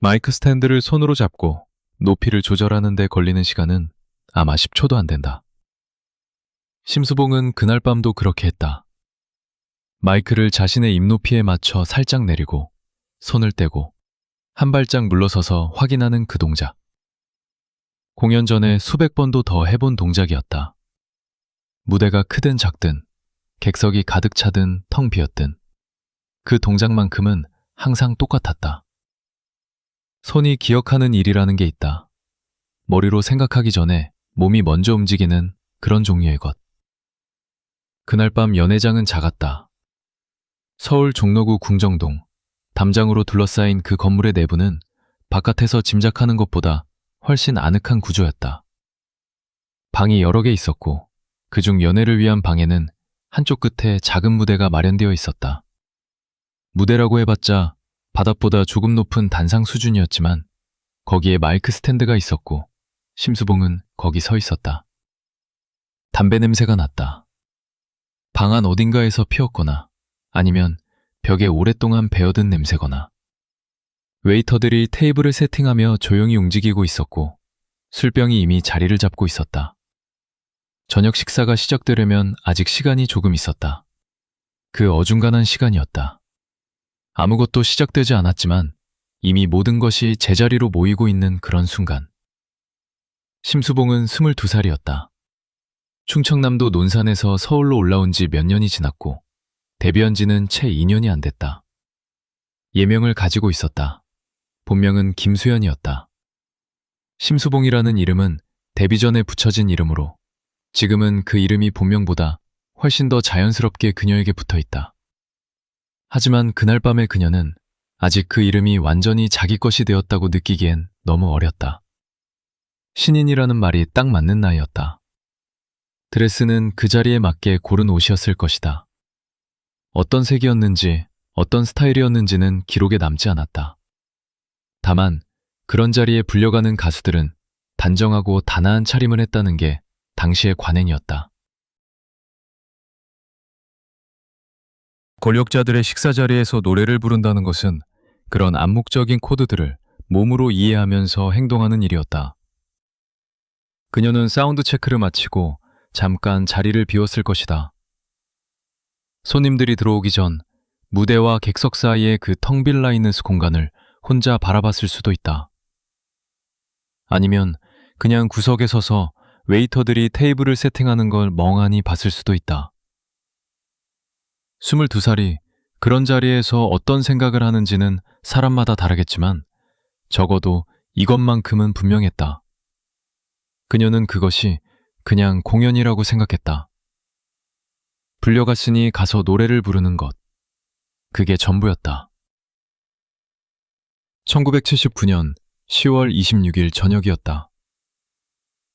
마이크 스탠드를 손으로 잡고 높이를 조절하는 데 걸리는 시간은 아마 10초도 안 된다. 심수봉은 그날 밤도 그렇게 했다. 마이크를 자신의 입 높이에 맞춰 살짝 내리고 손을 떼고 한 발짝 물러서서 확인하는 그 동작. 공연 전에 수백 번도 더 해본 동작이었다. 무대가 크든 작든, 객석이 가득 차든 텅 비었든 그 동작만큼은 항상 똑같았다. 손이 기억하는 일이라는 게 있다. 머리로 생각하기 전에 몸이 먼저 움직이는 그런 종류의 것. 그날 밤 연회장은 작았다. 서울 종로구 궁정동, 담장으로 둘러싸인 그 건물의 내부는 바깥에서 짐작하는 것보다 훨씬 아늑한 구조였다. 방이 여러 개 있었고 그중 연회를 위한 방에는 한쪽 끝에 작은 무대가 마련되어 있었다. 무대라고 해봤자 바닥보다 조금 높은 단상 수준이었지만 거기에 마이크 스탠드가 있었고 심수봉은 거기 서 있었다. 담배 냄새가 났다. 방 안 어딘가에서 피웠거나 아니면 벽에 오랫동안 배어든 냄새거나. 웨이터들이 테이블을 세팅하며 조용히 움직이고 있었고 술병이 이미 자리를 잡고 있었다. 저녁 식사가 시작되려면 아직 시간이 조금 있었다. 그 어중간한 시간이었다. 아무것도 시작되지 않았지만 이미 모든 것이 제자리로 모이고 있는 그런 순간. 심수봉은 22살이었다. 충청남도 논산에서 서울로 올라온 지 몇 년이 지났고 데뷔한 지는 채 2년이 안 됐다. 예명을 가지고 있었다. 본명은 김수현이었다. 심수봉이라는 이름은 데뷔 전에 붙여진 이름으로 지금은 그 이름이 본명보다 훨씬 더 자연스럽게 그녀에게 붙어있다. 하지만 그날 밤의 그녀는 아직 그 이름이 완전히 자기 것이 되었다고 느끼기엔 너무 어렸다. 신인이라는 말이 딱 맞는 나이였다. 드레스는 그 자리에 맞게 고른 옷이었을 것이다. 어떤 색이었는지, 어떤 스타일이었는지는 기록에 남지 않았다. 다만 그런 자리에 불려가는 가수들은 단정하고 단아한 차림을 했다는 게 당시의 관행이었다. 권력자들의 식사 자리에서 노래를 부른다는 것은 그런 암묵적인 코드들을 몸으로 이해하면서 행동하는 일이었다. 그녀는 사운드 체크를 마치고 잠깐 자리를 비웠을 것이다. 손님들이 들어오기 전 무대와 객석 사이의 그 텅 빌라 있는 공간을 혼자 바라봤을 수도 있다. 아니면 그냥 구석에 서서 웨이터들이 테이블을 세팅하는 걸 멍하니 봤을 수도 있다. 22살이 그런 자리에서 어떤 생각을 하는지는 사람마다 다르겠지만 적어도 이것만큼은 분명했다. 그녀는 그것이 그냥 공연이라고 생각했다. 불려갔으니 가서 노래를 부르는 것. 그게 전부였다. 1979년 10월 26일 저녁이었다.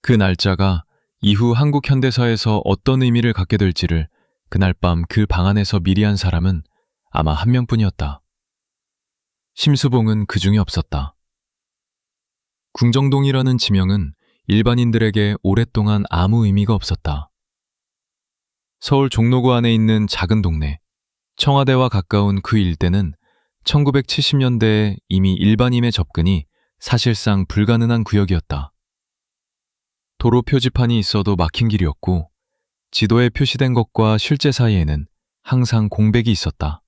그 날짜가 이후 한국 현대사에서 어떤 의미를 갖게 될지를 그날 밤 그 방 안에서 미리 한 사람은 아마 한 명뿐이었다. 심수봉은 그 중에 없었다. 궁정동이라는 지명은 일반인들에게 오랫동안 아무 의미가 없었다. 서울 종로구 안에 있는 작은 동네, 청와대와 가까운 그 일대는 1970년대에 이미 일반인의 접근이 사실상 불가능한 구역이었다. 도로 표지판이 있어도 막힌 길이었고 지도에 표시된 것과 실제 사이에는 항상 공백이 있었다.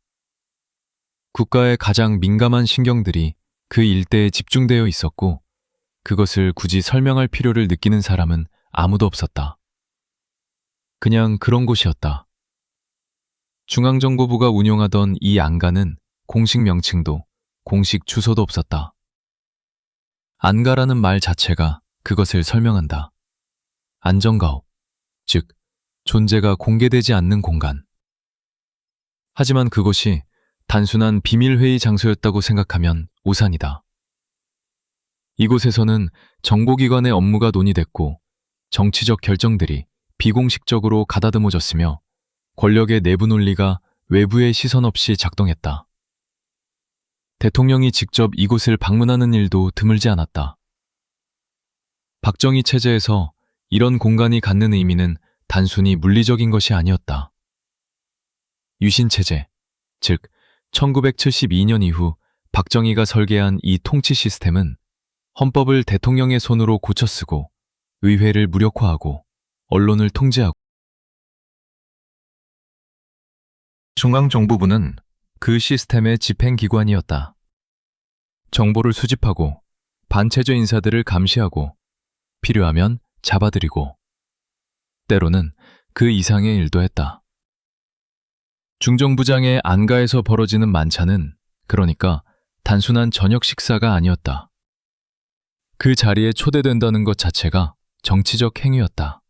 국가의 가장 민감한 신경들이 그 일대에 집중되어 있었고 그것을 굳이 설명할 필요를 느끼는 사람은 아무도 없었다. 그냥 그런 곳이었다. 중앙정보부가 운영하던 이 안가는 공식 명칭도 공식 주소도 없었다. 안가라는 말 자체가 그것을 설명한다. 안정가업, 즉 존재가 공개되지 않는 공간. 하지만 그것이 단순한 비밀회의 장소였다고 생각하면 오산이다. 이곳에서는 정보기관의 업무가 논의됐고 정치적 결정들이 비공식적으로 가다듬어졌으며 권력의 내부 논리가 외부의 시선 없이 작동했다. 대통령이 직접 이곳을 방문하는 일도 드물지 않았다. 박정희 체제에서 이런 공간이 갖는 의미는 단순히 물리적인 것이 아니었다. 유신 체제, 즉 1972년 이후 박정희가 설계한 이 통치 시스템은 헌법을 대통령의 손으로 고쳐쓰고 의회를 무력화하고 언론을 통제하고 중앙정부부는 그 시스템의 집행기관이었다. 정보를 수집하고 반체제 인사들을 감시하고 필요하면 잡아들이고 때로는 그 이상의 일도 했다. 중정부장의 안가에서 벌어지는 만찬은 그러니까 단순한 저녁 식사가 아니었다. 그 자리에 초대된다는 것 자체가 정치적 행위였다.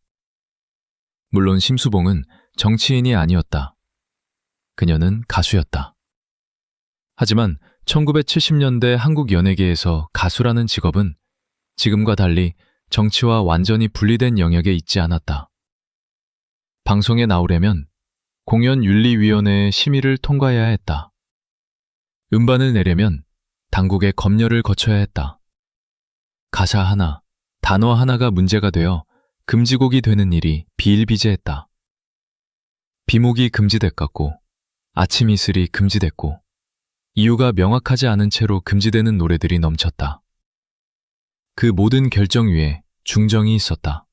물론 심수봉은 정치인이 아니었다. 그녀는 가수였다. 하지만 1970년대 한국 연예계에서 가수라는 직업은 지금과 달리 정치와 완전히 분리된 영역에 있지 않았다. 방송에 나오려면 공연윤리위원회의 심의를 통과해야 했다. 음반을 내려면 당국의 검열을 거쳐야 했다. 가사 하나, 단어 하나가 문제가 되어 금지곡이 되는 일이 비일비재했다. 비목이 금지됐고 아침 이슬이 금지됐고 이유가 명확하지 않은 채로 금지되는 노래들이 넘쳤다. 그 모든 결정 위에 중정이 있었다.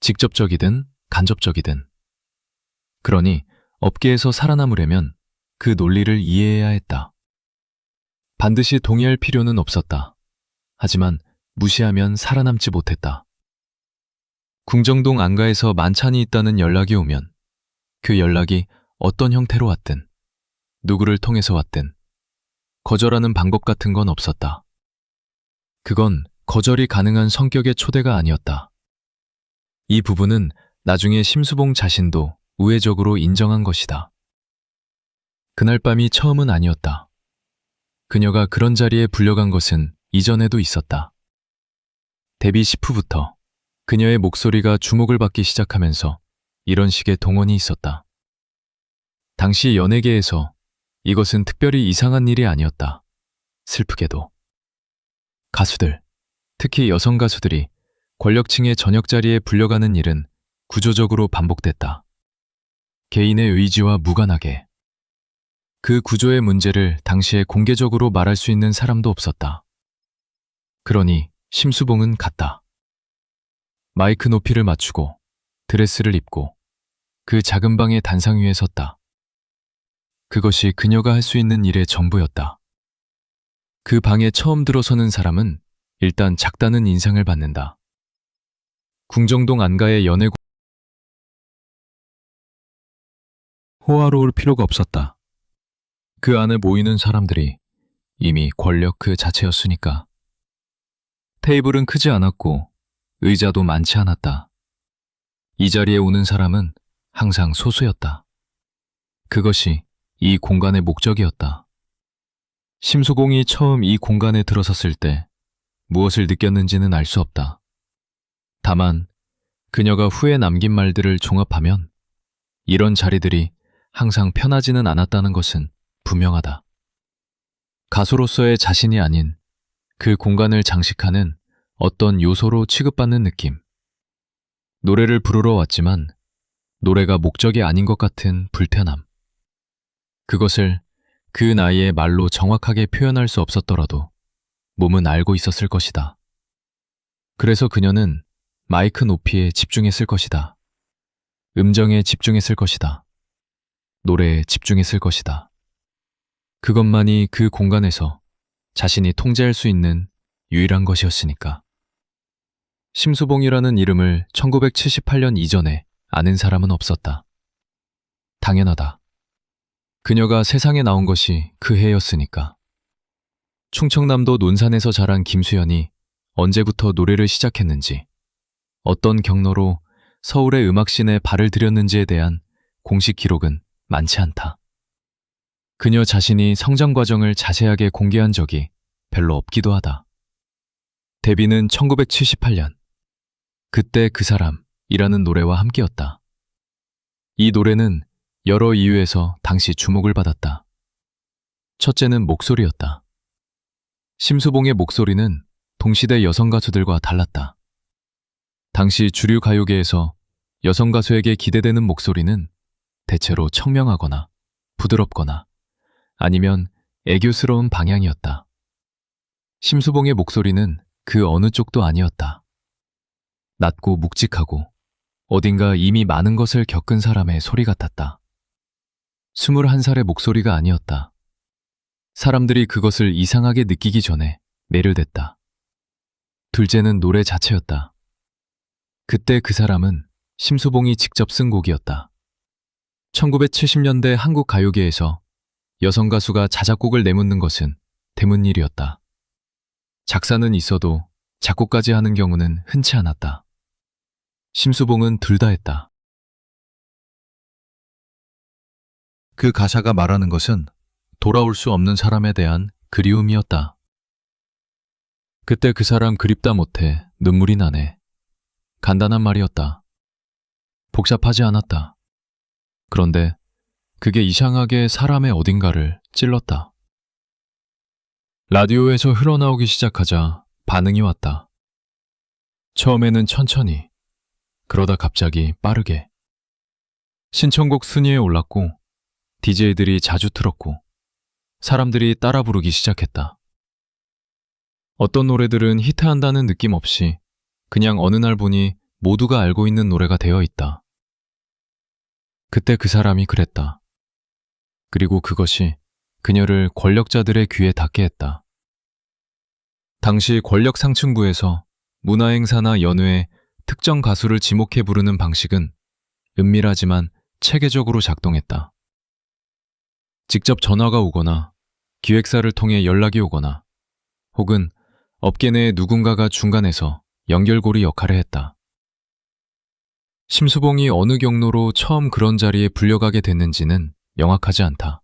직접적이든 간접적이든. 그러니 업계에서 살아남으려면 그 논리를 이해해야 했다. 반드시 동의할 필요는 없었다. 하지만 무시하면 살아남지 못했다. 궁정동 안가에서 만찬이 있다는 연락이 오면 그 연락이 어떤 형태로 왔든 누구를 통해서 왔든 거절하는 방법 같은 건 없었다. 그건 거절이 가능한 성격의 초대가 아니었다. 이 부분은 나중에 심수봉 자신도 우회적으로 인정한 것이다. 그날 밤이 처음은 아니었다. 그녀가 그런 자리에 불려간 것은 이전에도 있었다. 데뷔 10후부터 그녀의 목소리가 주목을 받기 시작하면서 이런 식의 동원이 있었다. 당시 연예계에서 이것은 특별히 이상한 일이 아니었다. 슬프게도. 가수들, 특히 여성 가수들이 권력층의 저녁 자리에 불려가는 일은 구조적으로 반복됐다. 개인의 의지와 무관하게. 그 구조의 문제를 당시에 공개적으로 말할 수 있는 사람도 없었다. 그러니 심수봉은 갔다. 마이크 높이를 맞추고 드레스를 입고 그 작은 방의 단상 위에 섰다. 그것이 그녀가 할 수 있는 일의 전부였다. 그 방에 처음 들어서는 사람은 일단 작다는 인상을 받는다. 궁정동 안가의 연애 호화로울 필요가 없었다. 그 안에 모이는 사람들이 이미 권력 그 자체였으니까. 테이블은 크지 않았고 의자도 많지 않았다. 이 자리에 오는 사람은 항상 소수였다. 그것이 이 공간의 목적이었다. 심수봉이 처음 이 공간에 들어섰을 때 무엇을 느꼈는지는 알 수 없다. 다만 그녀가 후에 남긴 말들을 종합하면 이런 자리들이 항상 편하지는 않았다는 것은 분명하다. 가수로서의 자신이 아닌 그 공간을 장식하는 어떤 요소로 취급받는 느낌. 노래를 부르러 왔지만 노래가 목적이 아닌 것 같은 불편함. 그것을 그 나이에 말로 정확하게 표현할 수 없었더라도 몸은 알고 있었을 것이다. 그래서 그녀는 마이크 높이에 집중했을 것이다. 음정에 집중했을 것이다. 노래에 집중했을 것이다. 그것만이 그 공간에서 자신이 통제할 수 있는 유일한 것이었으니까. 심수봉이라는 이름을 1978년 이전에 아는 사람은 없었다. 당연하다. 그녀가 세상에 나온 것이 그 해였으니까. 충청남도 논산에서 자란 김수현이 언제부터 노래를 시작했는지, 어떤 경로로 서울의 음악씬에 발을 들였는지에 대한 공식 기록은 많지 않다. 그녀 자신이 성장 과정을 자세하게 공개한 적이 별로 없기도 하다. 데뷔는 1978년. 그때 그 사람이라는 노래와 함께였다. 이 노래는 여러 이유에서 당시 주목을 받았다. 첫째는 목소리였다. 심수봉의 목소리는 동시대 여성 가수들과 달랐다. 당시 주류 가요계에서 여성 가수에게 기대되는 목소리는 대체로 청명하거나 부드럽거나 아니면 애교스러운 방향이었다. 심수봉의 목소리는 그 어느 쪽도 아니었다. 낮고 묵직하고 어딘가 이미 많은 것을 겪은 사람의 소리 같았다. 21살의 목소리가 아니었다. 사람들이 그것을 이상하게 느끼기 전에 매료됐다. 둘째는 노래 자체였다. 그때 그 사람은 심수봉이 직접 쓴 곡이었다. 1970년대 한국 가요계에서 여성 가수가 자작곡을 내묻는 것은 드문 일이었다. 작사는 있어도 작곡까지 하는 경우는 흔치 않았다. 심수봉은 둘 다 했다. 그 가사가 말하는 것은 돌아올 수 없는 사람에 대한 그리움이었다. 그때 그 사람 그립다 못해 눈물이 나네. 간단한 말이었다. 복잡하지 않았다. 그런데 그게 이상하게 사람의 어딘가를 찔렀다. 라디오에서 흘러나오기 시작하자 반응이 왔다. 처음에는 천천히, 그러다 갑자기 빠르게. 신청곡 순위에 올랐고 DJ들이 자주 틀었고 사람들이 따라 부르기 시작했다. 어떤 노래들은 히트한다는 느낌 없이 그냥 어느 날 보니 모두가 알고 있는 노래가 되어 있다. 그때 그 사람이 그랬다. 그리고 그것이 그녀를 권력자들의 귀에 닿게 했다. 당시 권력 상층부에서 문화행사나 연회에 특정 가수를 지목해 부르는 방식은 은밀하지만 체계적으로 작동했다. 직접 전화가 오거나 기획사를 통해 연락이 오거나 혹은 업계 내의 누군가가 중간에서 연결고리 역할을 했다. 심수봉이 어느 경로로 처음 그런 자리에 불려가게 됐는지는 명확하지 않다.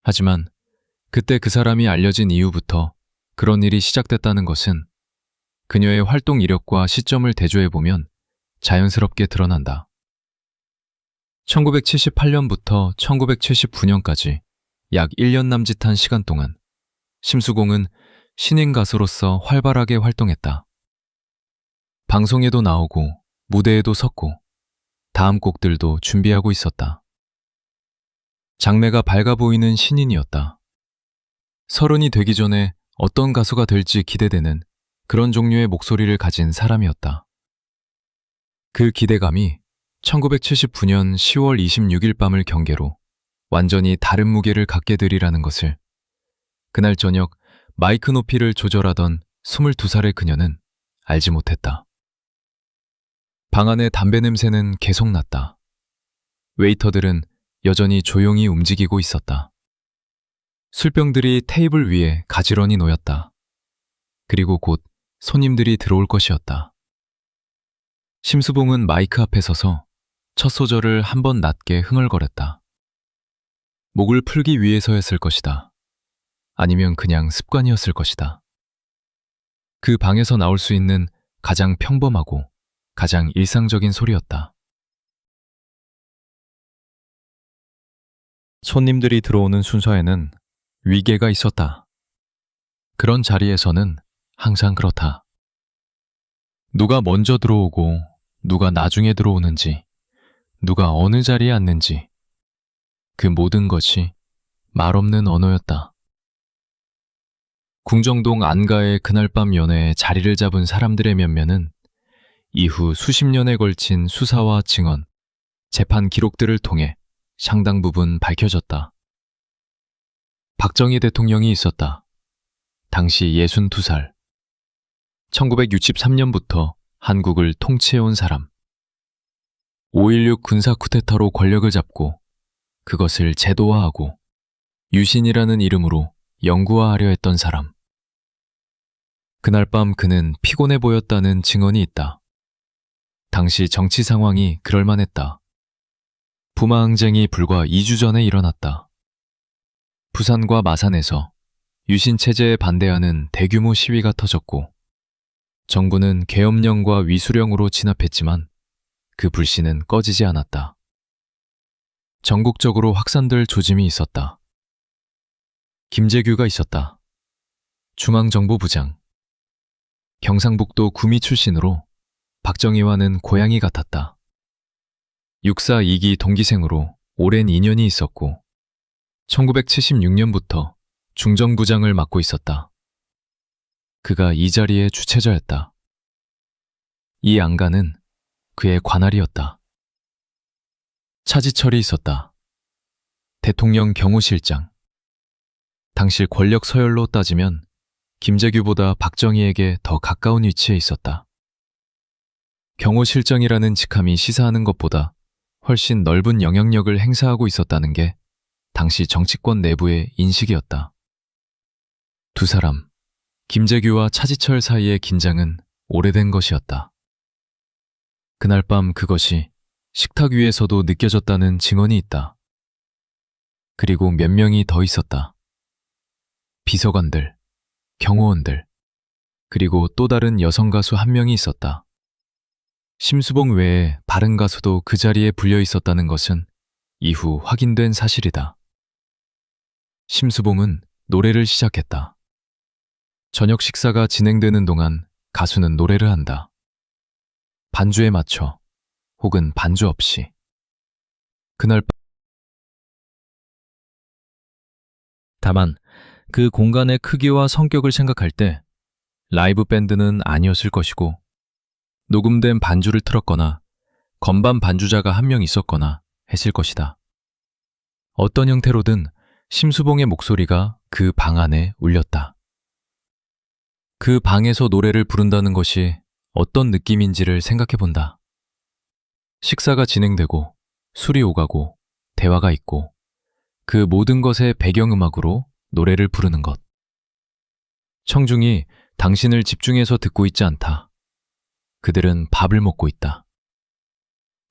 하지만 그때 그 사람이 알려진 이후부터 그런 일이 시작됐다는 것은 그녀의 활동 이력과 시점을 대조해보면 자연스럽게 드러난다. 1978년부터 1979년까지 약 1년 남짓한 시간 동안 심수봉은 신인 가수로서 활발하게 활동했다. 방송에도 나오고 무대에도 섰고 다음 곡들도 준비하고 있었다. 장래가 밝아 보이는 신인이었다. 30이 되기 전에 어떤 가수가 될지 기대되는 그런 종류의 목소리를 가진 사람이었다. 그 기대감이 1979년 10월 26일 밤을 경계로 완전히 다른 무게를 갖게 되리라는 것을 그날 저녁 마이크 높이를 조절하던 22살의 그녀는 알지 못했다. 방 안의 담배 냄새는 계속 났다. 웨이터들은 여전히 조용히 움직이고 있었다. 술병들이 테이블 위에 가지런히 놓였다. 그리고 곧 손님들이 들어올 것이었다. 심수봉은 마이크 앞에 서서 첫 소절을 한 번 낮게 흥얼거렸다. 목을 풀기 위해서였을 것이다. 아니면 그냥 습관이었을 것이다. 그 방에서 나올 수 있는 가장 평범하고 가장 일상적인 소리였다. 손님들이 들어오는 순서에는 위계가 있었다. 그런 자리에서는 항상 그렇다. 누가 먼저 들어오고 누가 나중에 들어오는지, 누가 어느 자리에 앉는지, 그 모든 것이 말없는 언어였다. 궁정동 안가의 그날 밤 연회에 자리를 잡은 사람들의 면면은 이후 수십 년에 걸친 수사와 증언, 재판 기록들을 통해 상당 부분 밝혀졌다. 박정희 대통령이 있었다. 당시 62살. 1963년부터 한국을 통치해온 사람. 5.16 군사 쿠데타로 권력을 잡고 그것을 제도화하고 유신이라는 이름으로 영구화하려 했던 사람. 그날 밤 그는 피곤해 보였다는 증언이 있다. 당시 정치 상황이 그럴만했다. 부마 항쟁이 불과 2주 전에 일어났다. 부산과 마산에서 유신 체제에 반대하는 대규모 시위가 터졌고 정부는 계엄령과 위수령으로 진압했지만 그 불씨는 꺼지지 않았다. 전국적으로 확산될 조짐이 있었다. 김재규가 있었다. 중앙정보부장. 경상북도 구미 출신으로 박정희와는 고향이 같았다. 육사 2기 동기생으로 오랜 인연이 있었고 1976년부터 중정부장을 맡고 있었다. 그가 이 자리의 주체자였다. 이 안가는 그의 관할이었다. 차지철이 있었다. 대통령 경호실장. 당시 권력 서열로 따지면 김재규보다 박정희에게 더 가까운 위치에 있었다. 경호실장이라는 직함이 시사하는 것보다 훨씬 넓은 영향력을 행사하고 있었다는 게 당시 정치권 내부의 인식이었다. 두 사람, 김재규와 차지철 사이의 긴장은 오래된 것이었다. 그날 밤 그것이 식탁 위에서도 느껴졌다는 증언이 있다. 그리고 몇 명이 더 있었다. 비서관들, 경호원들, 그리고 또 다른 여성 가수 한 명이 있었다. 심수봉 외에 다른 가수도 그 자리에 불려 있었다는 것은 이후 확인된 사실이다. 심수봉은 노래를 시작했다. 저녁 식사가 진행되는 동안 가수는 노래를 한다. 반주에 맞춰 혹은 반주 없이. 그날 밤 다만 그 공간의 크기와 성격을 생각할 때 라이브 밴드는 아니었을 것이고 녹음된 반주를 틀었거나 건반 반주자가 한 명 있었거나 했을 것이다. 어떤 형태로든 심수봉의 목소리가 그 방 안에 울렸다. 그 방에서 노래를 부른다는 것이 어떤 느낌인지를 생각해 본다. 식사가 진행되고 술이 오가고 대화가 있고 그 모든 것의 배경음악으로 노래를 부르는 것. 청중이 당신을 집중해서 듣고 있지 않다. 그들은 밥을 먹고 있다.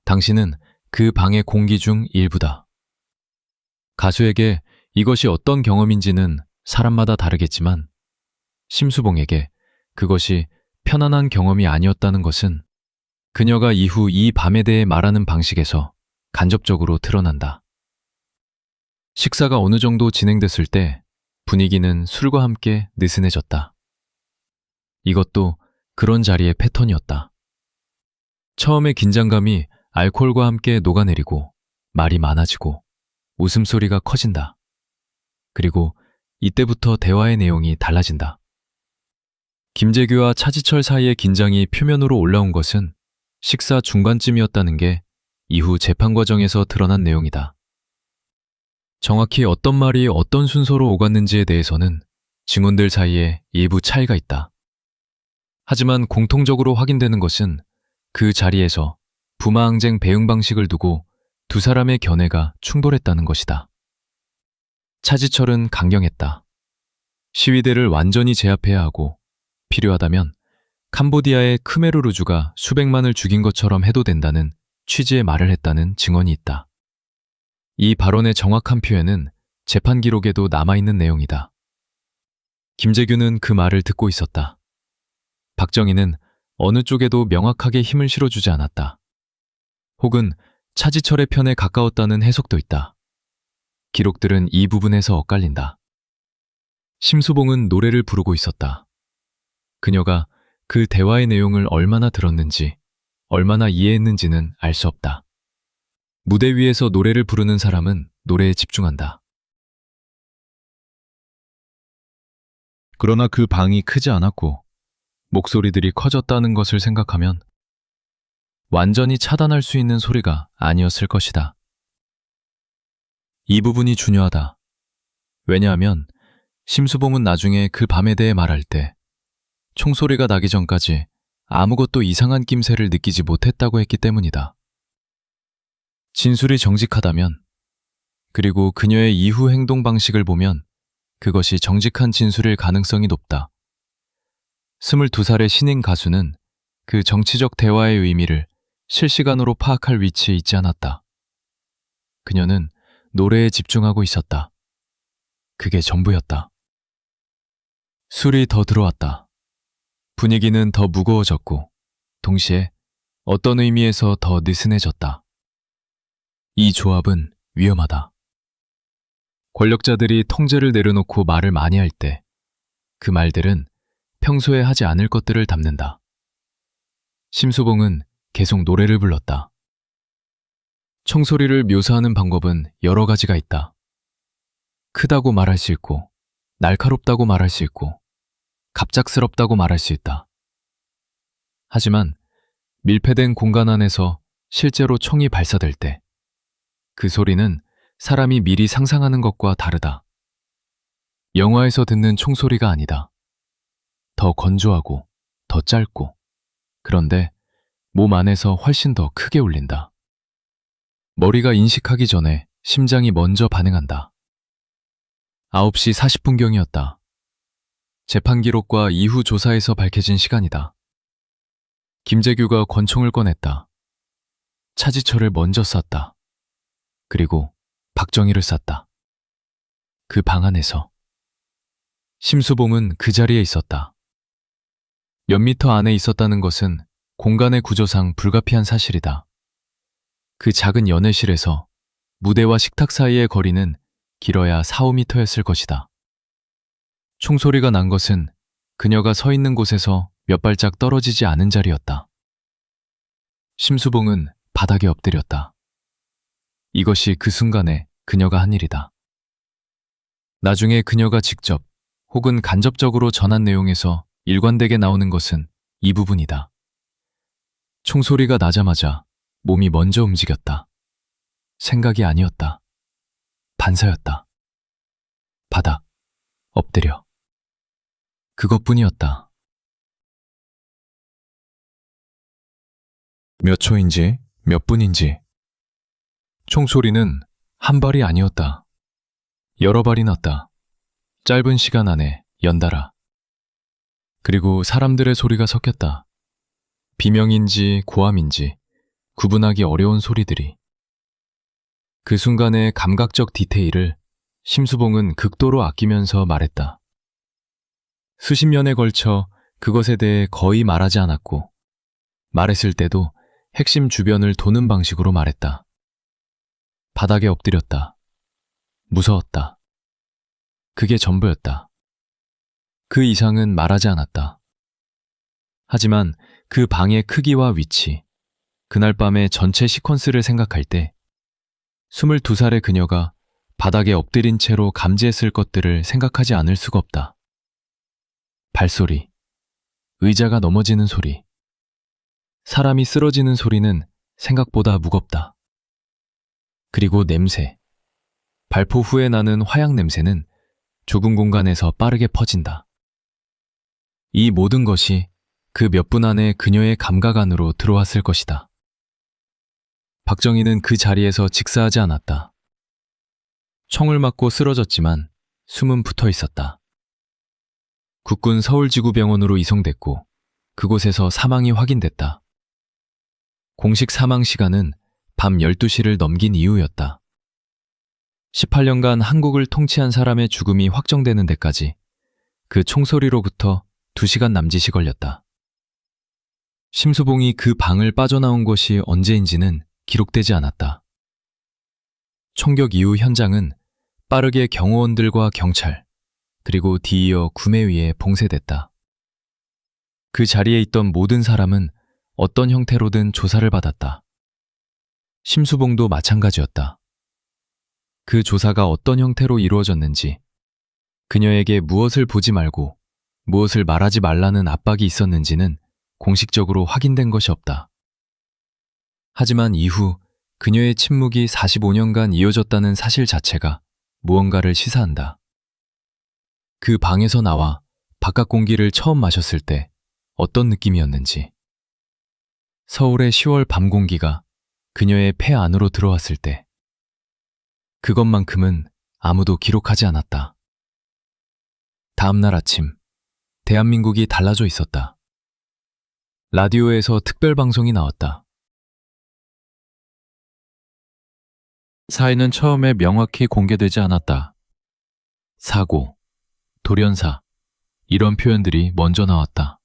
당신은 그 방의 공기 중 일부다. 가수에게 이것이 어떤 경험인지는 사람마다 다르겠지만 심수봉에게 그것이 편안한 경험이 아니었다는 것은 그녀가 이후 이 밤에 대해 말하는 방식에서 간접적으로 드러난다. 식사가 어느 정도 진행됐을 때 분위기는 술과 함께 느슨해졌다. 이것도 그런 자리의 패턴이었다. 처음에 긴장감이 알코올과 함께 녹아내리고 말이 많아지고 웃음소리가 커진다. 그리고 이때부터 대화의 내용이 달라진다. 김재규와 차지철 사이의 긴장이 표면으로 올라온 것은 식사 중간쯤이었다는 게 이후 재판 과정에서 드러난 내용이다. 정확히 어떤 말이 어떤 순서로 오갔는지에 대해서는 증언들 사이에 일부 차이가 있다. 하지만 공통적으로 확인되는 것은 그 자리에서 부마항쟁 배응 방식을 두고 두 사람의 견해가 충돌했다는 것이다. 차지철은 강경했다. 시위대를 완전히 제압해야 하고 필요하다면 캄보디아의 크메르루주가 수백만을 죽인 것처럼 해도 된다는 취지의 말을 했다는 증언이 있다. 이 발언의 정확한 표현은 재판 기록에도 남아있는 내용이다. 김재규는 그 말을 듣고 있었다. 박정희는 어느 쪽에도 명확하게 힘을 실어주지 않았다. 혹은 차지철의 편에 가까웠다는 해석도 있다. 기록들은 이 부분에서 엇갈린다. 심수봉은 노래를 부르고 있었다. 그녀가 그 대화의 내용을 얼마나 들었는지, 얼마나 이해했는지는 알 수 없다. 무대 위에서 노래를 부르는 사람은 노래에 집중한다. 그러나 그 방이 크지 않았고 목소리들이 커졌다는 것을 생각하면 완전히 차단할 수 있는 소리가 아니었을 것이다. 이 부분이 중요하다. 왜냐하면 심수봉은 나중에 그 밤에 대해 말할 때 총소리가 나기 전까지 아무것도 이상한 낌새를 느끼지 못했다고 했기 때문이다. 진술이 정직하다면, 그리고 그녀의 이후 행동 방식을 보면 그것이 정직한 진술일 가능성이 높다. 22살의 신인 가수는 그 정치적 대화의 의미를 실시간으로 파악할 위치에 있지 않았다. 그녀는 노래에 집중하고 있었다. 그게 전부였다. 술이 더 들어왔다. 분위기는 더 무거워졌고 동시에 어떤 의미에서 더 느슨해졌다. 이 조합은 위험하다. 권력자들이 통제를 내려놓고 말을 많이 할 때 그 말들은 평소에 하지 않을 것들을 담는다. 심수봉은 계속 노래를 불렀다. 총소리를 묘사하는 방법은 여러 가지가 있다. 크다고 말할 수 있고 날카롭다고 말할 수 있고 갑작스럽다고 말할 수 있다. 하지만 밀폐된 공간 안에서 실제로 총이 발사될 때 그 소리는 사람이 미리 상상하는 것과 다르다. 영화에서 듣는 총소리가 아니다. 더 건조하고 더 짧고, 그런데 몸 안에서 훨씬 더 크게 울린다. 머리가 인식하기 전에 심장이 먼저 반응한다. 9시 40분경이었다. 재판 기록과 이후 조사에서 밝혀진 시간이다. 김재규가 권총을 꺼냈다. 차지철을 먼저 쐈다. 그리고 박정희를 쐈다. 그 방 안에서. 심수봉은 그 자리에 있었다. 몇 미터 안에 있었다는 것은 공간의 구조상 불가피한 사실이다. 그 작은 연애실에서 무대와 식탁 사이의 거리는 길어야 4, 5미터였을 것이다. 총소리가 난 것은 그녀가 서 있는 곳에서 몇 발짝 떨어지지 않은 자리였다. 심수봉은 바닥에 엎드렸다. 이것이 그 순간에 그녀가 한 일이다. 나중에 그녀가 직접 혹은 간접적으로 전한 내용에서 일관되게 나오는 것은 이 부분이다. 총소리가 나자마자 몸이 먼저 움직였다. 생각이 아니었다. 반사였다. 바닥, 엎드려. 그것뿐이었다. 몇 초인지, 몇 분인지. 총소리는 한 발이 아니었다. 여러 발이 났다. 짧은 시간 안에 연달아. 그리고 사람들의 소리가 섞였다. 비명인지 고함인지 구분하기 어려운 소리들이. 그 순간의 감각적 디테일을 심수봉은 극도로 아끼면서 말했다. 수십 년에 걸쳐 그것에 대해 거의 말하지 않았고, 말했을 때도 핵심 주변을 도는 방식으로 말했다. 바닥에 엎드렸다. 무서웠다. 그게 전부였다. 그 이상은 말하지 않았다. 하지만 그 방의 크기와 위치, 그날 밤의 전체 시퀀스를 생각할 때 22살의 그녀가 바닥에 엎드린 채로 감지했을 것들을 생각하지 않을 수가 없다. 발소리, 의자가 넘어지는 소리, 사람이 쓰러지는 소리는 생각보다 무겁다. 그리고 냄새, 발포 후에 나는 화약 냄새는 좁은 공간에서 빠르게 퍼진다. 이 모든 것이 그 몇 분 안에 그녀의 감각 안으로 들어왔을 것이다. 박정희는 그 자리에서 직사하지 않았다. 총을 맞고 쓰러졌지만 숨은 붙어 있었다. 국군 서울지구병원으로 이송됐고 그곳에서 사망이 확인됐다. 공식 사망 시간은 밤 12시를 넘긴 이후였다. 18년간 한국을 통치한 사람의 죽음이 확정되는 데까지 그 총소리로부터 2시간 남짓이 걸렸다. 심수봉이 그 방을 빠져나온 것이 언제인지는 기록되지 않았다. 총격 이후 현장은 빠르게 경호원들과 경찰, 그리고 뒤이어 구매위에 봉쇄됐다. 그 자리에 있던 모든 사람은 어떤 형태로든 조사를 받았다. 심수봉도 마찬가지였다. 그 조사가 어떤 형태로 이루어졌는지, 그녀에게 무엇을 보지 말고 무엇을 말하지 말라는 압박이 있었는지는 공식적으로 확인된 것이 없다. 하지만 이후 그녀의 침묵이 45년간 이어졌다는 사실 자체가 무언가를 시사한다. 그 방에서 나와 바깥 공기를 처음 마셨을 때 어떤 느낌이었는지, 서울의 10월 밤 공기가 그녀의 폐 안으로 들어왔을 때, 그것만큼은 아무도 기록하지 않았다. 다음 날 아침, 대한민국이 달라져 있었다. 라디오에서 특별 방송이 나왔다. 사인은 처음에 명확히 공개되지 않았다. 사고, 돌연사, 이런 표현들이 먼저 나왔다.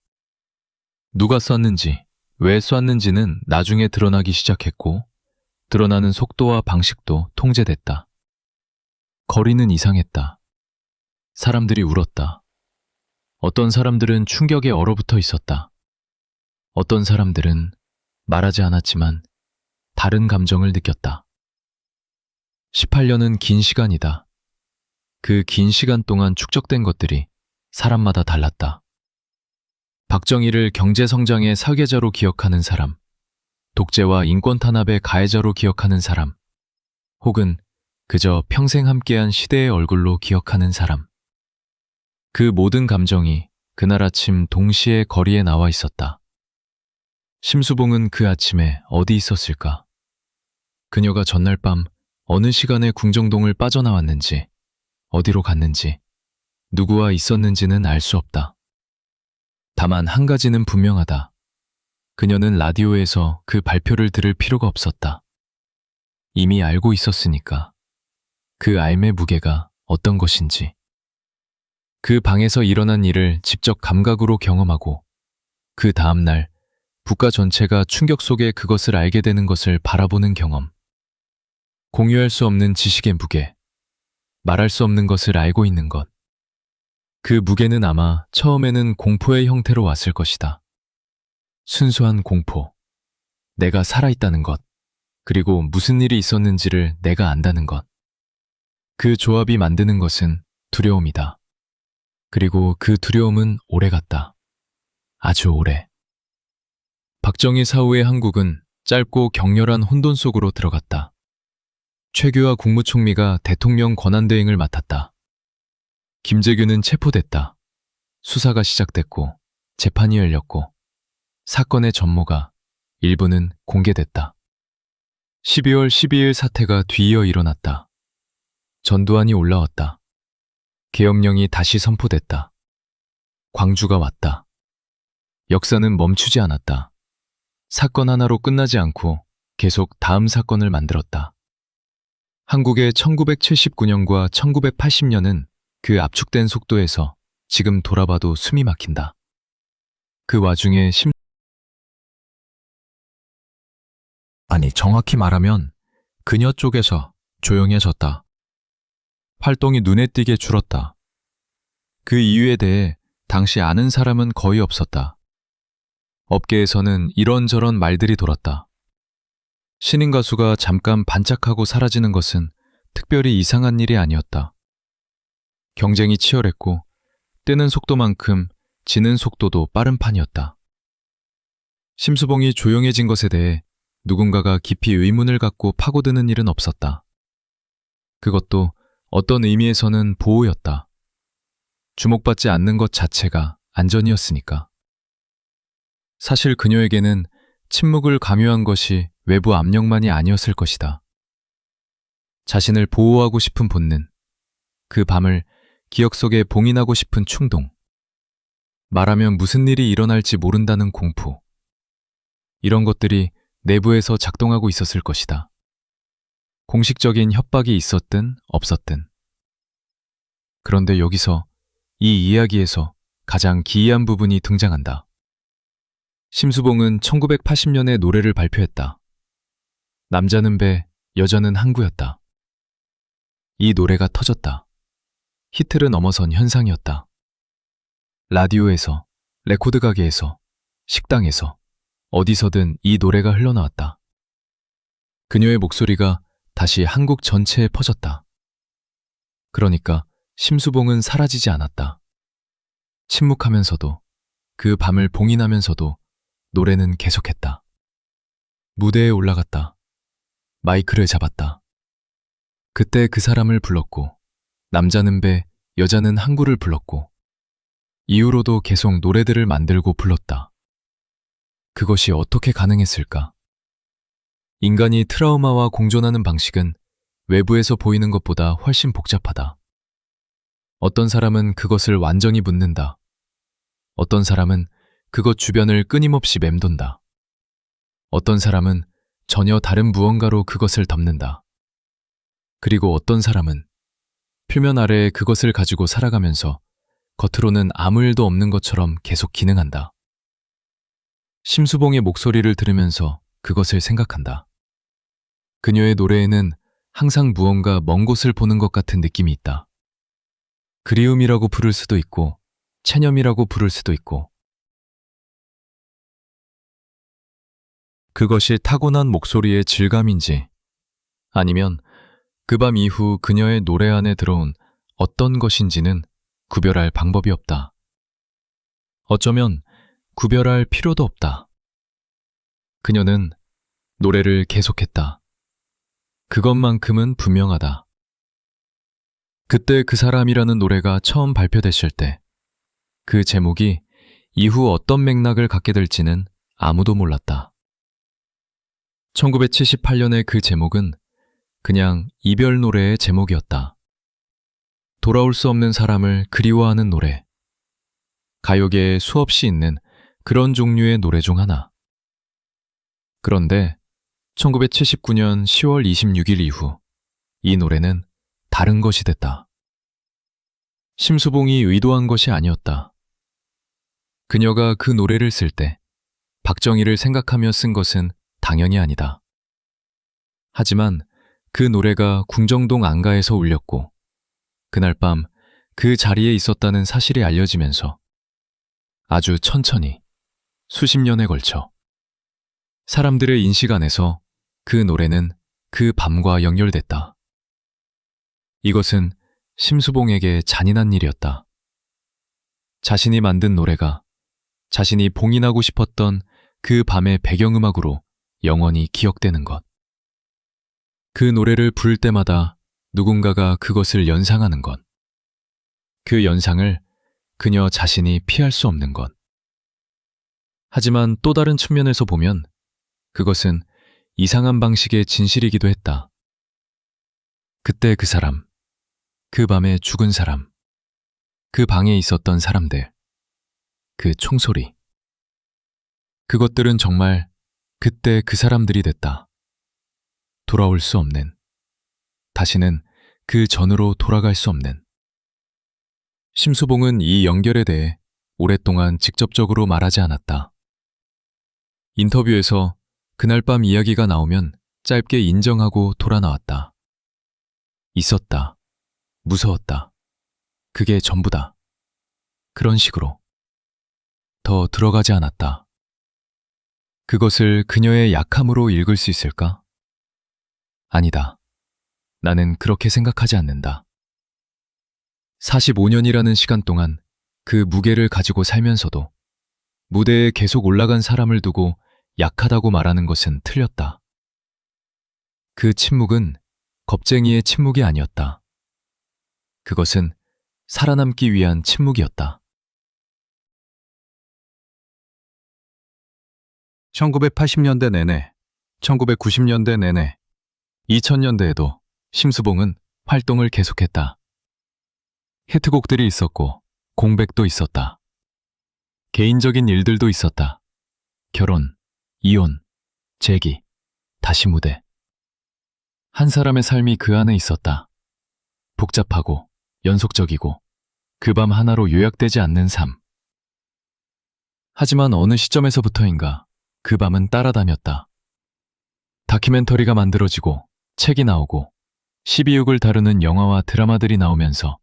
누가 쐈는지, 왜 쐈는지는 나중에 드러나기 시작했고, 드러나는 속도와 방식도 통제됐다. 거리는 이상했다. 사람들이 울었다. 어떤 사람들은 충격에 얼어붙어 있었다. 어떤 사람들은 말하지 않았지만 다른 감정을 느꼈다. 18년은 긴 시간이다. 그 긴 시간 동안 축적된 것들이 사람마다 달랐다. 박정희를 경제성장의 사계자로 기억하는 사람, 독재와 인권 탄압의 가해자로 기억하는 사람, 혹은 그저 평생 함께한 시대의 얼굴로 기억하는 사람. 그 모든 감정이 그날 아침 동시에 거리에 나와 있었다. 심수봉은 그 아침에 어디 있었을까? 그녀가 전날 밤 어느 시간에 궁정동을 빠져나왔는지, 어디로 갔는지, 누구와 있었는지는 알 수 없다. 다만 한 가지는 분명하다. 그녀는 라디오에서 그 발표를 들을 필요가 없었다. 이미 알고 있었으니까. 그 알의 무게가 어떤 것인지. 그 방에서 일어난 일을 직접 감각으로 경험하고 그 다음날 국가 전체가 충격 속에 그것을 알게 되는 것을 바라보는 경험. 공유할 수 없는 지식의 무게, 말할 수 없는 것을 알고 있는 것. 그 무게는 아마 처음에는 공포의 형태로 왔을 것이다. 순수한 공포. 내가 살아있다는 것, 그리고 무슨 일이 있었는지를 내가 안다는 것. 그 조합이 만드는 것은 두려움이다. 그리고 그 두려움은 오래갔다. 아주 오래. 박정희 사후의 한국은 짧고 격렬한 혼돈 속으로 들어갔다. 최규하 국무총리가 대통령 권한대행을 맡았다. 김재규는 체포됐다. 수사가 시작됐고 재판이 열렸고 사건의 전모가 일부는 공개됐다. 12월 12일 사태가 뒤이어 일어났다. 전두환이 올라왔다. 계엄령이 다시 선포됐다. 광주가 왔다. 역사는 멈추지 않았다. 사건 하나로 끝나지 않고 계속 다음 사건을 만들었다. 한국의 1979년과 1980년은 그 압축된 속도에서 지금 돌아봐도 숨이 막힌다. 그 와중에 아니 정확히 말하면 그녀 쪽에서 조용해졌다. 활동이 눈에 띄게 줄었다. 그 이유에 대해 당시 아는 사람은 거의 없었다. 업계에서는 이런저런 말들이 돌았다. 신인 가수가 잠깐 반짝하고 사라지는 것은 특별히 이상한 일이 아니었다. 경쟁이 치열했고 뜨는 속도만큼 지는 속도도 빠른 판이었다. 심수봉이 조용해진 것에 대해 누군가가 깊이 의문을 갖고 파고드는 일은 없었다. 그것도 어떤 의미에서는 보호였다. 주목받지 않는 것 자체가 안전이었으니까. 사실 그녀에게는 침묵을 강요한 것이 외부 압력만이 아니었을 것이다. 자신을 보호하고 싶은 본능, 그 밤을 기억 속에 봉인하고 싶은 충동, 말하면 무슨 일이 일어날지 모른다는 공포, 이런 것들이 내부에서 작동하고 있었을 것이다. 공식적인 협박이 있었든 없었든. 그런데 여기서 이 이야기에서 가장 기이한 부분이 등장한다. 심수봉은 1980년에 노래를 발표했다. 남자는 배, 여자는 항구였다. 이 노래가 터졌다. 히트를 넘어선 현상이었다. 라디오에서, 레코드 가게에서, 식당에서, 어디서든 이 노래가 흘러나왔다. 그녀의 목소리가 다시 한국 전체에 퍼졌다. 그러니까 심수봉은 사라지지 않았다. 침묵하면서도, 그 밤을 봉인하면서도 노래는 계속했다. 무대에 올라갔다. 마이크를 잡았다. 그때 그 사람을 불렀고, 남자는 배, 여자는 항구를 불렀고, 이후로도 계속 노래들을 만들고 불렀다. 그것이 어떻게 가능했을까? 인간이 트라우마와 공존하는 방식은 외부에서 보이는 것보다 훨씬 복잡하다. 어떤 사람은 그것을 완전히 묻는다. 어떤 사람은 그것 주변을 끊임없이 맴돈다. 어떤 사람은 전혀 다른 무언가로 그것을 덮는다. 그리고 어떤 사람은 표면 아래에 그것을 가지고 살아가면서 겉으로는 아무 일도 없는 것처럼 계속 기능한다. 심수봉의 목소리를 들으면서 그것을 생각한다. 그녀의 노래에는 항상 무언가 먼 곳을 보는 것 같은 느낌이 있다. 그리움이라고 부를 수도 있고 체념이라고 부를 수도 있고 그것이 타고난 목소리의 질감인지 아니면 그 밤 이후 그녀의 노래 안에 들어온 어떤 것인지는 구별할 방법이 없다. 어쩌면 구별할 필요도 없다. 그녀는 노래를 계속했다. 그것만큼은 분명하다. 그때 그 사람이라는 노래가 처음 발표됐을 때 그 제목이 이후 어떤 맥락을 갖게 될지는 아무도 몰랐다. 1978년의 그 제목은 그냥 이별 노래의 제목이었다. 돌아올 수 없는 사람을 그리워하는 노래. 가요계에 수없이 있는 그런 종류의 노래 중 하나. 그런데 1979년 10월 26일 이후 이 노래는 다른 것이 됐다. 심수봉이 의도한 것이 아니었다. 그녀가 그 노래를 쓸 때 박정희를 생각하며 쓴 것은 당연히 아니다. 하지만 그 노래가 궁정동 안가에서 울렸고 그날 밤 그 자리에 있었다는 사실이 알려지면서 아주 천천히 수십 년에 걸쳐 사람들의 인식 안에서 그 노래는 그 밤과 연결됐다. 이것은 심수봉에게 잔인한 일이었다. 자신이 만든 노래가 자신이 봉인하고 싶었던 그 밤의 배경음악으로 영원히 기억되는 것. 그 노래를 부를 때마다 누군가가 그것을 연상하는 것. 그 연상을 그녀 자신이 피할 수 없는 것. 하지만 또 다른 측면에서 보면 그것은 이상한 방식의 진실이기도 했다. 그때 그 사람, 그 밤에 죽은 사람, 그 방에 있었던 사람들, 그 총소리. 그것들은 정말 그때 그 사람들이 됐다. 돌아올 수 없는, 다시는 그 전으로 돌아갈 수 없는. 심수봉은 이 연결에 대해 오랫동안 직접적으로 말하지 않았다. 인터뷰에서 그날 밤 이야기가 나오면 짧게 인정하고 돌아 나왔다. 있었다. 무서웠다. 그게 전부다. 그런 식으로. 더 들어가지 않았다. 그것을 그녀의 약함으로 읽을 수 있을까? 아니다. 나는 그렇게 생각하지 않는다. 45년이라는 시간 동안 그 무게를 가지고 살면서도 무대에 계속 올라간 사람을 두고 약하다고 말하는 것은 틀렸다. 그 침묵은 겁쟁이의 침묵이 아니었다. 그것은 살아남기 위한 침묵이었다. 1980년대 내내, 1990년대 내내, 2000년대에도 심수봉은 활동을 계속했다. 히트곡들이 있었고 공백도 있었다. 개인적인 일들도 있었다. 결혼, 이혼, 재기, 다시 무대. 한 사람의 삶이 그 안에 있었다. 복잡하고 연속적이고 그 밤 하나로 요약되지 않는 삶. 하지만 어느 시점에서부터인가 그 밤은 따라다녔다. 다큐멘터리가 만들어지고 책이 나오고 12.6을 다루는 영화와 드라마들이 나오면서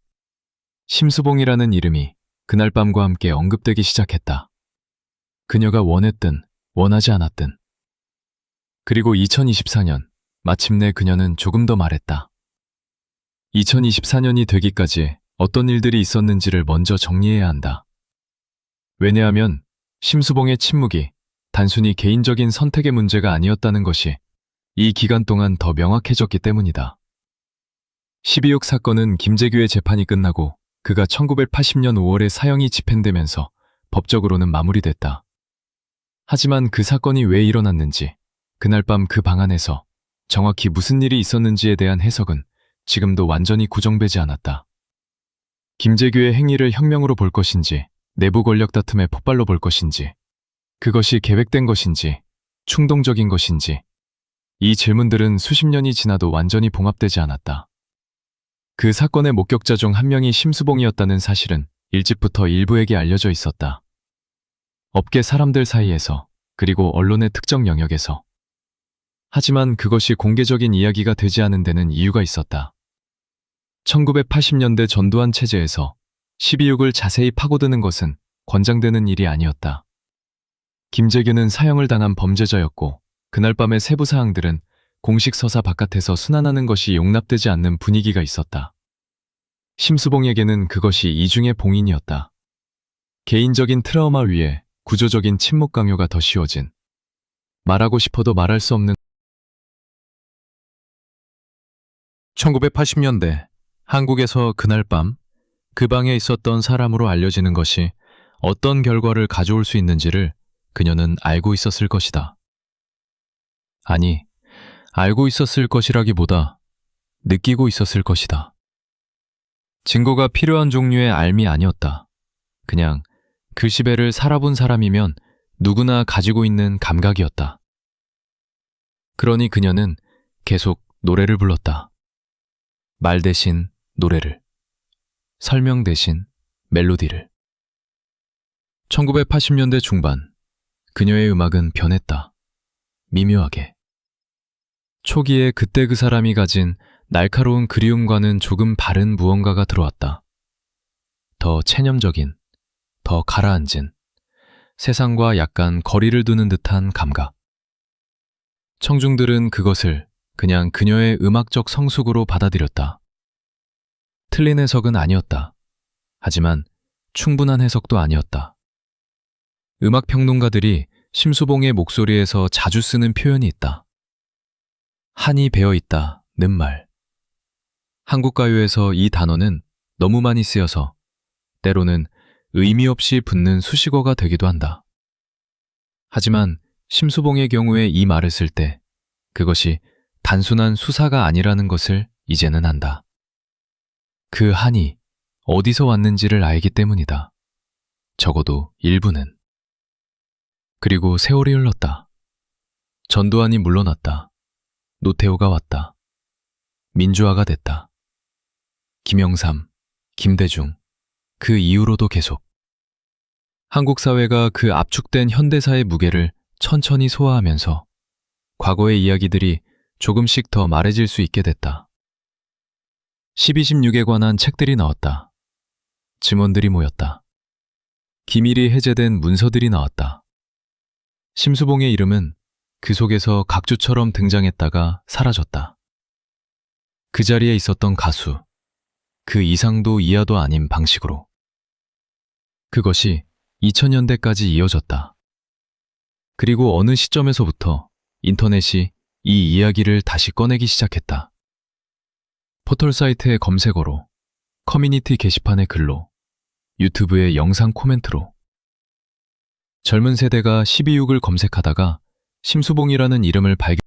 심수봉이라는 이름이 그날 밤과 함께 언급되기 시작했다. 그녀가 원했든 원하지 않았든. 그리고 2024년 마침내 그녀는 조금 더 말했다. 2024년이 되기까지 어떤 일들이 있었는지를 먼저 정리해야 한다. 왜냐하면 심수봉의 침묵이 단순히 개인적인 선택의 문제가 아니었다는 것이 이 기간 동안 더 명확해졌기 때문이다. 12.6 사건은 김재규의 재판이 끝나고 그가 1980년 5월에 사형이 집행되면서 법적으로는 마무리됐다. 하지만 그 사건이 왜 일어났는지, 그날 밤 그 방 안에서 정확히 무슨 일이 있었는지에 대한 해석은 지금도 완전히 고정되지 않았다. 김재규의 행위를 혁명으로 볼 것인지, 내부 권력 다툼의 폭발로 볼 것인지, 그것이 계획된 것인지, 충동적인 것인지, 이 질문들은 수십 년이 지나도 완전히 봉합되지 않았다. 그 사건의 목격자 중 한 명이 심수봉이었다는 사실은 일찍부터 일부에게 알려져 있었다. 업계 사람들 사이에서, 그리고 언론의 특정 영역에서. 하지만 그것이 공개적인 이야기가 되지 않은 데는 이유가 있었다. 1980년대 전두환 체제에서 12.6을 자세히 파고드는 것은 권장되는 일이 아니었다. 김재규는 사형을 당한 범죄자였고 그날 밤의 세부 사항들은 공식 서사 바깥에서 순환하는 것이 용납되지 않는 분위기가 있었다. 심수봉에게는 그것이 이중의 봉인이었다. 개인적인 트라우마 위에 구조적인 침묵 강요가 더 씌워진, 말하고 싶어도 말할 수 없는. 1980년대 한국에서 그날 밤 그 방에 있었던 사람으로 알려지는 것이 어떤 결과를 가져올 수 있는지를 그녀는 알고 있었을 것이다. 아니, 알고 있었을 것이라기보다 느끼고 있었을 것이다. 증거가 필요한 종류의 알미 아니었다. 그냥 그 시베를 살아본 사람이면 누구나 가지고 있는 감각이었다. 그러니 그녀는 계속 노래를 불렀다. 말 대신 노래를, 설명 대신 멜로디를. 1980년대 중반, 그녀의 음악은 변했다. 미묘하게. 초기에 그때 그 사람이 가진 날카로운 그리움과는 조금 다른 무언가가 들어왔다. 더 체념적인, 더 가라앉은, 세상과 약간 거리를 두는 듯한 감각. 청중들은 그것을 그냥 그녀의 음악적 성숙으로 받아들였다. 틀린 해석은 아니었다. 하지만 충분한 해석도 아니었다. 음악평론가들이 심수봉의 목소리에서 자주 쓰는 표현이 있다. 한이 배어있다는 말. 한국가요에서 이 단어는 너무 많이 쓰여서 때로는 의미 없이 붙는 수식어가 되기도 한다. 하지만 심수봉의 경우에 이 말을 쓸 때 그것이 단순한 수사가 아니라는 것을 이제는 안다. 그 한이 어디서 왔는지를 알기 때문이다. 적어도 일부는. 그리고 세월이 흘렀다. 전두환이 물러났다. 노태우가 왔다. 민주화가 됐다. 김영삼, 김대중, 그 이후로도 계속. 한국 사회가 그 압축된 현대사의 무게를 천천히 소화하면서 과거의 이야기들이 조금씩 더 말해질 수 있게 됐다. 12.16에 관한 책들이 나왔다. 증언들이 모였다. 기밀이 해제된 문서들이 나왔다. 심수봉의 이름은 그 속에서 각주처럼 등장했다가 사라졌다. 그 자리에 있었던 가수, 그 이상도 이하도 아닌 방식으로. 그것이 2000년대까지 이어졌다. 그리고 어느 시점에서부터 인터넷이 이 이야기를 다시 꺼내기 시작했다. 포털 사이트의 검색어로, 커뮤니티 게시판의 글로, 유튜브의 영상 코멘트로. 젊은 세대가 12.6을 검색하다가 심수봉이라는 이름을 발견.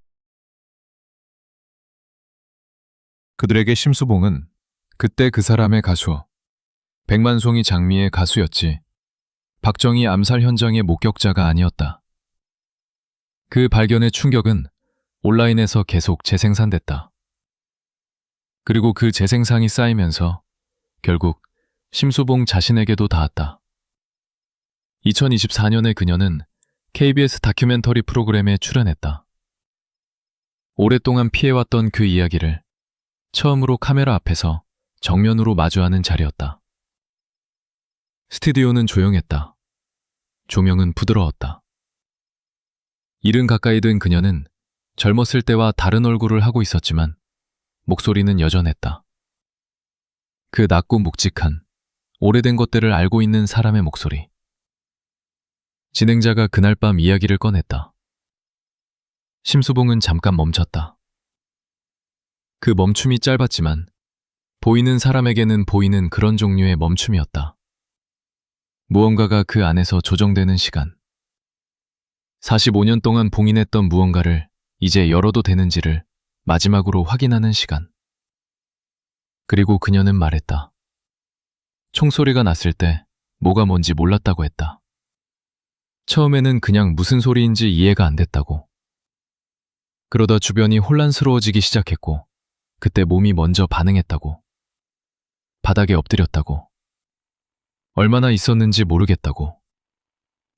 그들에게 심수봉은 그때 그 사람의 가수, 백만송이 장미의 가수였지, 박정희 암살 현장의 목격자가 아니었다. 그 발견의 충격은 온라인에서 계속 재생산됐다. 그리고 그 재생산이 쌓이면서 결국 심수봉 자신에게도 닿았다. 2024년에 그녀는 KBS 다큐멘터리 프로그램에 출연했다. 오랫동안 피해왔던 그 이야기를 처음으로 카메라 앞에서 정면으로 마주하는 자리였다. 스튜디오는 조용했다. 조명은 부드러웠다. 일은 가까이 든 그녀는 젊었을 때와 다른 얼굴을 하고 있었지만 목소리는 여전했다. 그 낮고 묵직한, 오래된 것들을 알고 있는 사람의 목소리. 진행자가 그날 밤 이야기를 꺼냈다. 심수봉은 잠깐 멈췄다. 그 멈춤이 짧았지만 보이는 사람에게는 보이는 그런 종류의 멈춤이었다. 무언가가 그 안에서 조정되는 시간. 45년 동안 봉인했던 무언가를 이제 열어도 되는지를 마지막으로 확인하는 시간. 그리고 그녀는 말했다. 총소리가 났을 때 뭐가 뭔지 몰랐다고 했다. 처음에는 그냥 무슨 소리인지 이해가 안 됐다고. 그러다 주변이 혼란스러워지기 시작했고 그때 몸이 먼저 반응했다고. 바닥에 엎드렸다고. 얼마나 있었는지 모르겠다고.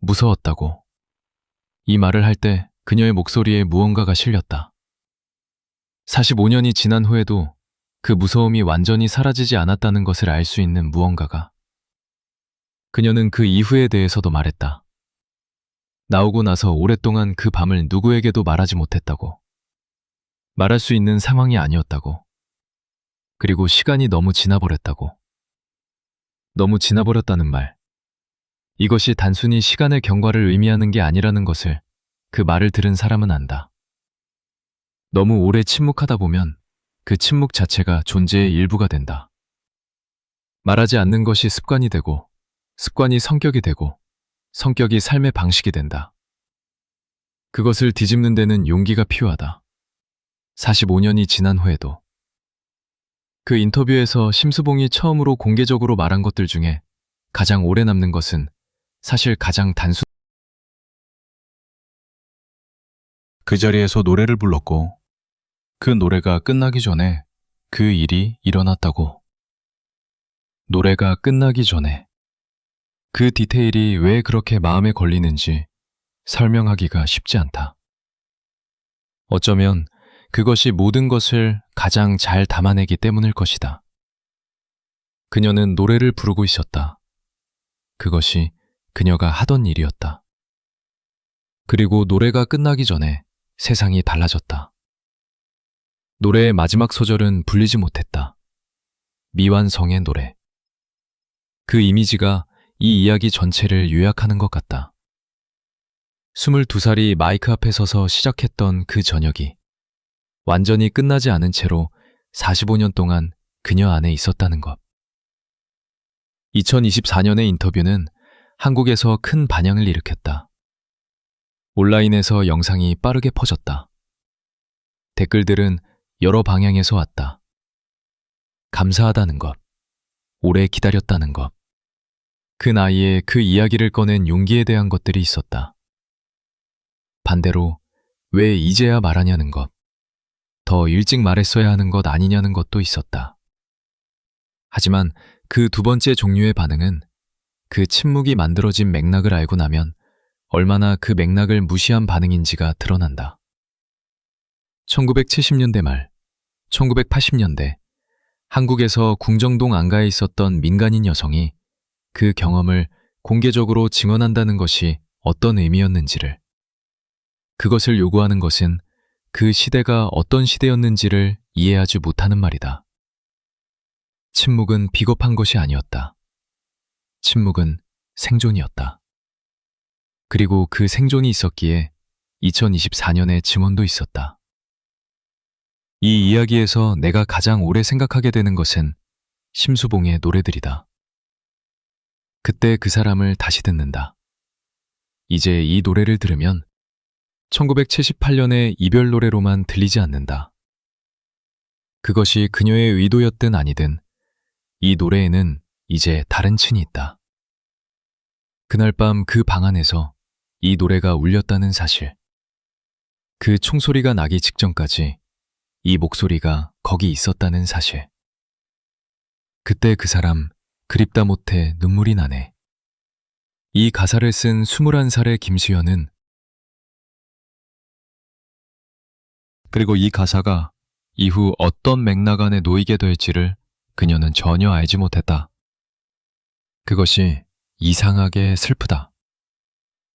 무서웠다고. 이 말을 할 때 그녀의 목소리에 무언가가 실렸다. 45년이 지난 후에도 그 무서움이 완전히 사라지지 않았다는 것을 알 수 있는 무언가가. 그녀는 그 이후에 대해서도 말했다. 나오고 나서 오랫동안 그 밤을 누구에게도 말하지 못했다고. 말할 수 있는 상황이 아니었다고. 그리고 시간이 너무 지나버렸다고. 너무 지나버렸다는 말. 이것이 단순히 시간의 경과를 의미하는 게 아니라는 것을 그 말을 들은 사람은 안다. 너무 오래 침묵하다 보면 그 침묵 자체가 존재의 일부가 된다. 말하지 않는 것이 습관이 되고, 습관이 성격이 되고, 성격이 삶의 방식이 된다. 그것을 뒤집는 데는 용기가 필요하다. 45년이 지난 후에도. 그 인터뷰에서 심수봉이 처음으로 공개적으로 말한 것들 중에 가장 오래 남는 것은 사실 가장 단순. 그 자리에서 노래를 불렀고 그 노래가 끝나기 전에 그 일이 일어났다고. 노래가 끝나기 전에. 그 디테일이 왜 그렇게 마음에 걸리는지 설명하기가 쉽지 않다. 어쩌면 그것이 모든 것을 가장 잘 담아내기 때문일 것이다. 그녀는 노래를 부르고 있었다. 그것이 그녀가 하던 일이었다. 그리고 노래가 끝나기 전에 세상이 달라졌다. 노래의 마지막 소절은 불리지 못했다. 미완성의 노래. 그 이미지가 이 이야기 전체를 요약하는 것 같다. 22살이 마이크 앞에 서서 시작했던 그 저녁이 완전히 끝나지 않은 채로 45년 동안 그녀 안에 있었다는 것. 2024년의 인터뷰는 한국에서 큰 반향을 일으켰다. 온라인에서 영상이 빠르게 퍼졌다. 댓글들은 여러 방향에서 왔다. 감사하다는 것, 오래 기다렸다는 것, 그 나이에 그 이야기를 꺼낸 용기에 대한 것들이 있었다. 반대로 왜 이제야 말하냐는 것, 더 일찍 말했어야 하는 것 아니냐는 것도 있었다. 하지만 그 두 번째 종류의 반응은 그 침묵이 만들어진 맥락을 알고 나면 얼마나 그 맥락을 무시한 반응인지가 드러난다. 1970년대 말, 1980년대 한국에서 궁정동 안가에 있었던 민간인 여성이 그 경험을 공개적으로 증언한다는 것이 어떤 의미였는지를, 그것을 요구하는 것은 그 시대가 어떤 시대였는지를 이해하지 못하는 말이다. 침묵은 비겁한 것이 아니었다. 침묵은 생존이었다. 그리고 그 생존이 있었기에 2024년의 증언도 있었다. 이 이야기에서 내가 가장 오래 생각하게 되는 것은 심수봉의 노래들이다. 그때 그 사람을 다시 듣는다. 이제 이 노래를 들으면 1978년의 이별 노래로만 들리지 않는다. 그것이 그녀의 의도였든 아니든 이 노래에는 이제 다른 층이 있다. 그날 밤 그 방 안에서 이 노래가 울렸다는 사실. 그 총소리가 나기 직전까지 이 목소리가 거기 있었다는 사실. 그때 그 사람 그립다 못해 눈물이 나네. 이 가사를 쓴 21살의 김수현은 그리고 이 가사가 이후 어떤 맥락 안에 놓이게 될지를 그녀는 전혀 알지 못했다. 그것이 이상하게 슬프다.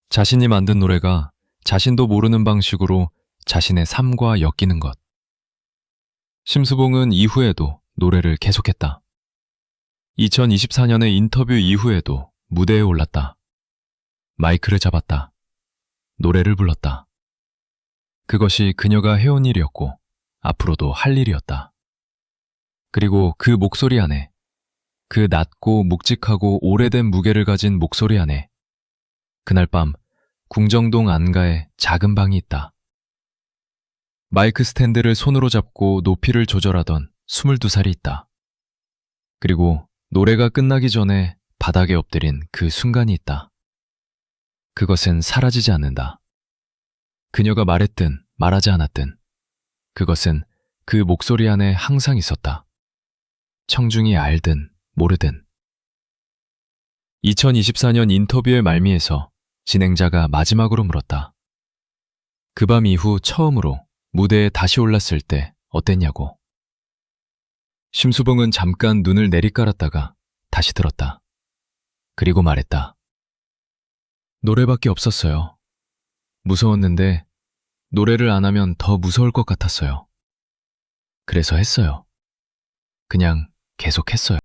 자신이 만든 노래가 자신도 모르는 방식으로 자신의 삶과 엮이는 것. 심수봉은 이후에도 노래를 계속했다. 2024년의 인터뷰 이후에도 무대에 올랐다. 마이크를 잡았다. 노래를 불렀다. 그것이 그녀가 해온 일이었고 앞으로도 할 일이었다. 그리고 그 목소리 안에, 그 낮고 묵직하고 오래된 무게를 가진 목소리 안에 그날 밤 궁정동 안가에 작은 방이 있다. 마이크 스탠드를 손으로 잡고 높이를 조절하던 22살이 있다. 그리고 노래가 끝나기 전에 바닥에 엎드린 그 순간이 있다. 그것은 사라지지 않는다. 그녀가 말했든 말하지 않았든 그것은 그 목소리 안에 항상 있었다. 청중이 알든 모르든. 2024년 인터뷰의 말미에서 진행자가 마지막으로 물었다. 그 밤 이후 처음으로 무대에 다시 올랐을 때 어땠냐고. 심수봉은 잠깐 눈을 내리깔았다가 다시 들었다. 그리고 말했다. 노래밖에 없었어요. 무서웠는데 노래를 안 하면 더 무서울 것 같았어요. 그래서 했어요. 그냥 계속했어요.